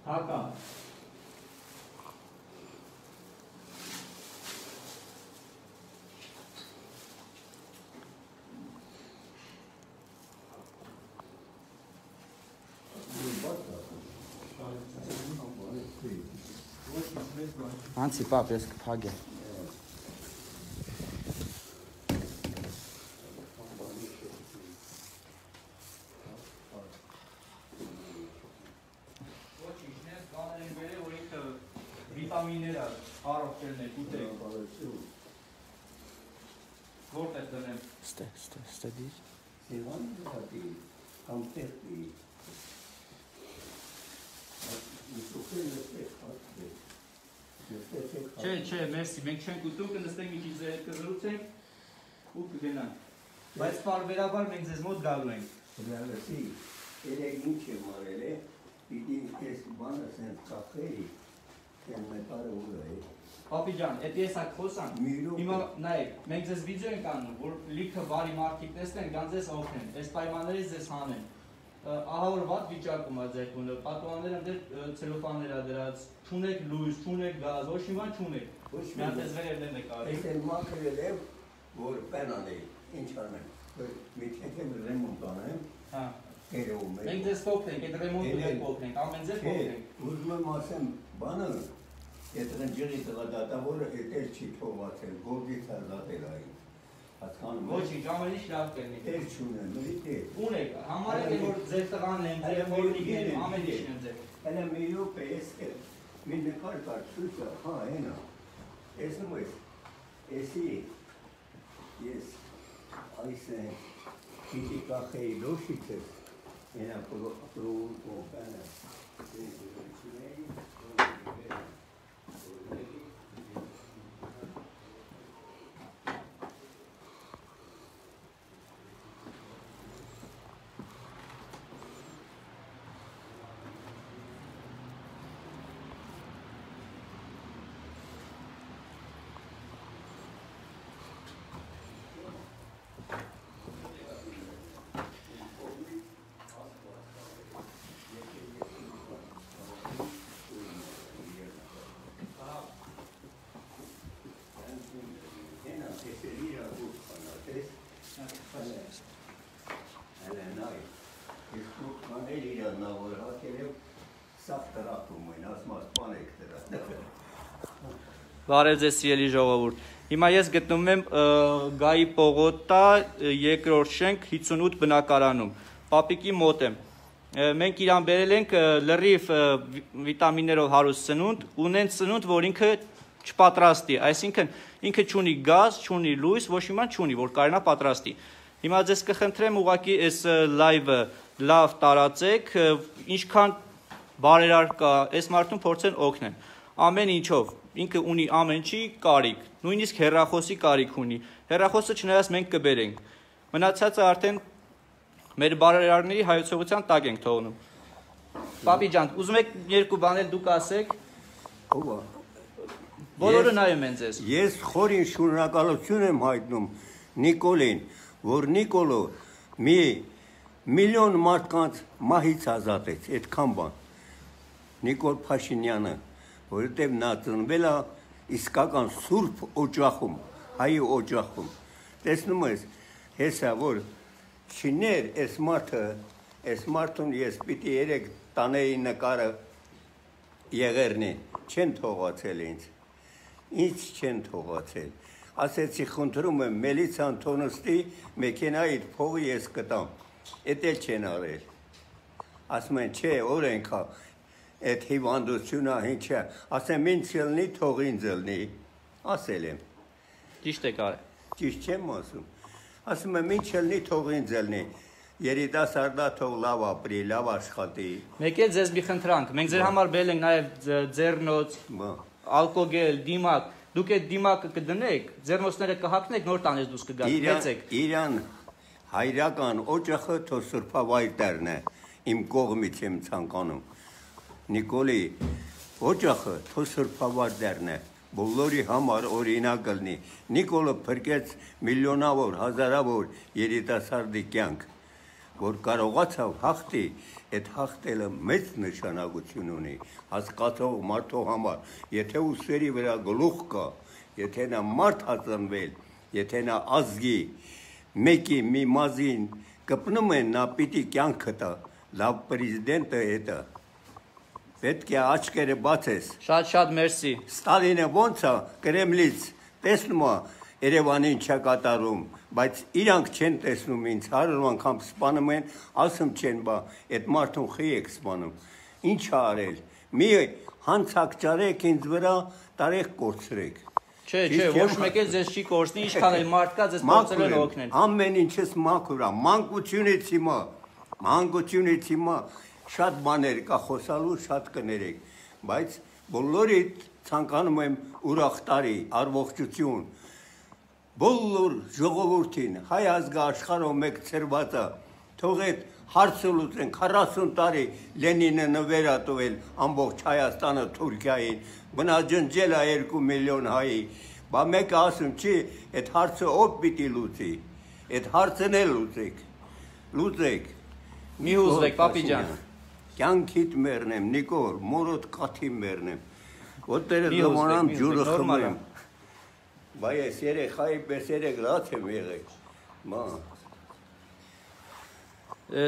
Հակա։ Անցի պապ, ես կփագեմ։ Վիտամինները առողջելն եք ուտեք։ Որտեղ դնեմ։ Ստե դիր։ Սիվան դատի, համտեղի։ Չէ, մերսի, մենք չենք ուտում, կնստենք մի քիչ ձեր հետ կզրուցենք ու կգնանք։ Բայց պարբերաբար մենք ձեզ մոտ գալու ենք։ Լսի, երեք ինչ եմ արել է, պիտի ես բանը սենց կախեի, են մետարը ուր է։ Պապի ջան, էդ ես ակ խոսանք, հիմա նայեք, մենք ձեզ վիդեո ենք անում, որ լիքը բարի մարդիկ տեսնեն, գան ձեզ օգնեն, այս պայմաններից ձեզ հանեն։ Ահա որ վատ վիճակում է ձեր տունը, պատուհանները դեր ցելոֆաններ ա դրած, չունեք լույս, չունեք գազ, ոչ մի բան չունեք։ Մի հատ էս վերևներ նկարել։ Այս էլ մաքրել եմ, որ պեն անեի, ինչ անեմ, մի չեքեմ ռեմոնտ անեմ, կերում եմ։ Մենք ձեզ կօգնենք, այդ ռեմոնտը մենք կօգնենք, ամեն ձեզ կօգնենք։ Ուզում եմ ասեմ բանը, այդ ռնջերի տղադատավորը էդ էլ չի թողացել, գործից ազատել այն։ Ոչինչ, ամեն ինչ լավ կլինի։ Տեր չունեմ, լիք ունեք, համարեք է, որ ձեր տղան են, ձեր մորնիկ են, ամեն ինչն են ձեր։ Հələ մի րոպե, ես մի նկար կար ցույցը, հա, այնա։ Տեսնում ես, էսի ես այս պիտի կախեի լոշիցս, այնա պրովում կողանը, Բարև ձեզ սիրելի ժողովուրդ։ Հիմա ես գտնվում եմ Գայի պողոտա 2-րդ շենք 58 բնակարանում։ Պապիկի մոտ եմ։ Մենք իրան բերել ենք լրիվ վիտամիններով հարուստ սնունդ, ունեն սնունդ, որ ինքը չպատրաստի, այսինքն ինքը չունի գազ, չունի լույս, ոչ մի բան չունի, որ կարողանա պատրաստի։ Հիմա ձեզ կխնդրեմ ուղղակի այս լայվը լավ տարածեք, ինչքան բարերար կա, այս մարդուն փորձեն օգնեն։ Ամեն ինչով, ինքը ունի ամեն ինչի կարիք, նույնիսկ հեռախոսի կարիք ունի։ Հեռախոսը չնայած մենք կբերենք։ Մնացածը արդեն մեր բարերարների հայեցողության տակ ենք թողնում։ Պապի ջան, ուզում եք երկու բաներ դուք ասեք։ Ո՞վ է։ Բոլորը նայում են ձեզ։ Ես խորին շնորհակալություն եմ հայտնում Նիկոլին, որ Նիկոլը մի միլիոն մարդկանց մահից ազատեց, այդքան բան։ Նիկոլ Փաշինյանը, որովհետև նա ծնվել է իսկական սուրբ օջախում, հայի օջախում։ Տեսնում ես, հեսա որ չիներ այս մարդուն ես պիտի երեք տանեի նկարը եղերնի, չեն թողացել ինձ, ինչ չեն թողացել։ Ասեցի խնդրում եմ Մելիցան Թոնստի մեքենայիդ փողը ես կտամ, էդ էլ չեն արել։ Ասում են չէ, օրենք է, այդ հիվանդությունը ինչ է, ասեմ ինձ ելնի, թող ինձ ելնի, ասել եմ։ Ճիշտ եք արել։ Ճիշտ չեմ ասում։ Ասում եմ ինչ ելնի, թող ինձ ելնի, երիտասարդա թող լավ ապրի, լավ աշխատի։ Մեկ էլ ձեզ մի խնդրանք, մենք ձեր համար բերել ենք նաև ձեռնոց, ալկոգել, դիմակ, դուք այդ դիմակը կդնեք, ձեռնոցները կհակնեք, նոր տանես դուս կգացեք։ Իրան հայրական օջախը թող սրբավայրն է, իմ կողմից եմ ցանկանում։ Նիկոլի օջախը թող սրբավայրն է, բոլորի համար օրինակ լինի։ Նիկոլը փրկեց միլիոնավոր, հազարավոր երիտասարդի կյանք։ որ կարողացավ հաղթի, այդ հաղթելը մեծ նշանակություն ունի հասկացող մարդու համար, եթե ուսերի վրա գլուխ կա, եթե նա մարդ հածնվել, եթե նա ազգի մեկի մի մազին կպնում են, նա պիտի կյանքը տա, լավ պրեզիդենտը հետը, պետք է աչքերը բացես։ Շատ մերսի։ Ստալինը ոնց է Կրեմլից տեսնում է Երևանին չա կատարում, բայց իրանք չեն տեսնում ինձ, 100 անգամ սպանում են, ասում չեն, բա այդ մարդուն խի եք սպանում։ Ինչ է արել։ Մի հանցակ ճարեք ինձ վրա, տարեք կորցրեք։ Չէ, ոչ մեկ էլ ձեզ չի կորցնի, ինչքան էլ մարդ կա, ձեզ փորձել են օգնել։ Ամեն ինչս մաքուր է, մանկությունից հիմա շատ բաներ կա խոսալու, շատ կներեք, բայց բոլորիդ ցանկանում եմ ուրախ տարի, առողջություն, բոլոր ժողովրդին, հայ ազգը աշխարհով մեկ ծրված է, թող այդ հարցը լուծեն, 40 տարի Լենինը նվեր ա տվել ամբողջ Հայաստանը Թուրքիային, բնաջնջել է 2 միլիոն հայի, բա մեկը ասում չի, այդ հարցը ով պիտի լուծի, այդ հարցն էլ լուծեք, Մի հուզվեք, պապի ջան։ Կյանքիդ մեռնեմ, Նիկոլ, մորոդ կաթի մեռնեմ, ոտերը զոմանամ ջուրը խմեմ, բայ ես երեխայի պես լաց եմ եղեք,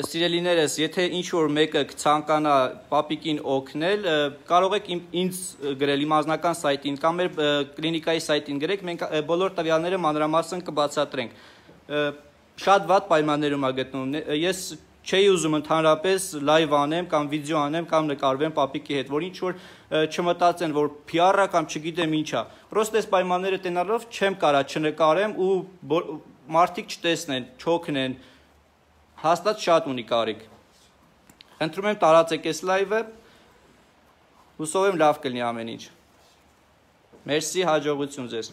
Սիրելիներս, եթե ինչ-որ մեկը ցանկանա պապիկին օգնել, կարող եք ինձ գրել իմ անձնական սայթին կամ մեր կլինիկայի սայթին գրեք, մենք բոլոր տվյալները մանրամասն կբացատրենք։ Շատ վատ պայմաններում է գտնվում։ Ես չէի ուզում ընդհանրապես լայվ անեմ կամ վիդեո անեմ կամ նկարվեմ պապիկի հետ, որ ինչ-որ չմտածեն, որ PR-ա կամ չգիտեմ ինչա։ Պրոստես պայմանները տենալով չեմ կարա չնկարեմ ու մարդիկ չտեսնեն, չօգնեն, հաստատ շատ ունի կարիք։ Խնդրում եմ տարածեք այս լայվը, հուսով եմ լավ կլինի ամեն ինչ։ Մերսի, հաջողություն ձեզ։